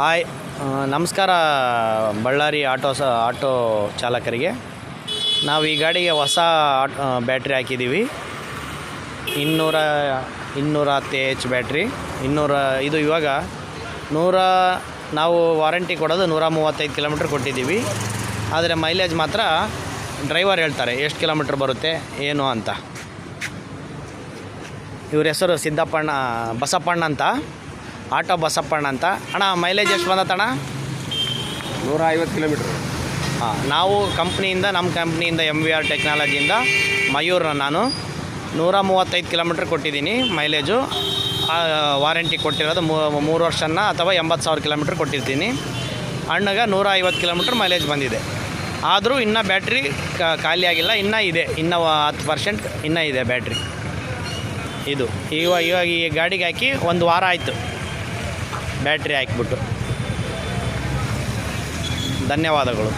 Hi, ನಮಸ್ಕಾರ Ballari auto ಚಾಲಕರಿಗೆ. ನಾವು ಈ ಗಾಡಿಗೆ ಹೊಸ ಬ್ಯಾಟ್ರಿ ಹಾಕಿದ್ದೀವಿ. 210 ಎಚ್ ಬ್ಯಾಟ್ರಿ. ಇದು ಇವಾಗ ನಾವು ವಾರಂಟಿ ಕೊಡೋದು 135 ಕಿಲೋಮೀಟ್ರ್ ಕೊಟ್ಟಿದ್ದೀವಿ. ಆದರೆ ಮೈಲೇಜ್ ಮಾತ್ರ ಡ್ರೈವರ್ ಹೇಳ್ತಾರೆ ಎಷ್ಟು ಕಿಲೋಮೀಟ್ರ್ ಬರುತ್ತೆ ಏನು ಅಂತ. ಇವ್ರ ಹೆಸರು ಬಸಪ್ಪಣ್ಣ ಅಂತ, ಆಟೋ ಬಸಪ್ಪಣ್ಣ ಅಂತ. ಅಣ್ಣ, ಮೈಲೇಜ್ ಎಷ್ಟು ಬಂದತ್ತಣ್ಣ? 150 ಕಿಲೋಮೀಟ್ರ್. ನಾವು ನಮ್ಮ ಕಂಪ್ನಿಯಿಂದ MVR ಟೆಕ್ನಾಲಜಿಯಿಂದ ಮಯೂರ್, ನಾನು 135 ಕಿಲೋಮೀಟ್ರ್ ಕೊಟ್ಟಿದ್ದೀನಿ ಮೈಲೇಜು. ವಾರಂಟಿ ಕೊಟ್ಟಿರೋದು 3 ವರ್ಷನ ಅಥವಾ 80,000 ಕಿಲೋಮೀಟ್ರ್ ಕೊಟ್ಟಿರ್ತೀನಿ. ಅಣ್ಣಗೆ 150 ಕಿಲೋಮೀಟ್ರ್ ಮೈಲೇಜ್ ಬಂದಿದೆ. ಆದರೂ ಇನ್ನೂ ಬ್ಯಾಟ್ರಿ ಖಾಲಿಯಾಗಿಲ್ಲ, ಇನ್ನೂ ಇದೆ, ಇನ್ನೂ 10% ಇನ್ನೂ ಇದೆ ಬ್ಯಾಟ್ರಿ. ಇವಾಗ ಈ ಗಾಡಿಗೆ ಹಾಕಿ 1 ವಾರ ಆಯಿತು ಬ್ಯಾಟ್ರಿ ಹಾಕಿಬಿಟ್ಟು. ಧನ್ಯವಾದಗಳು.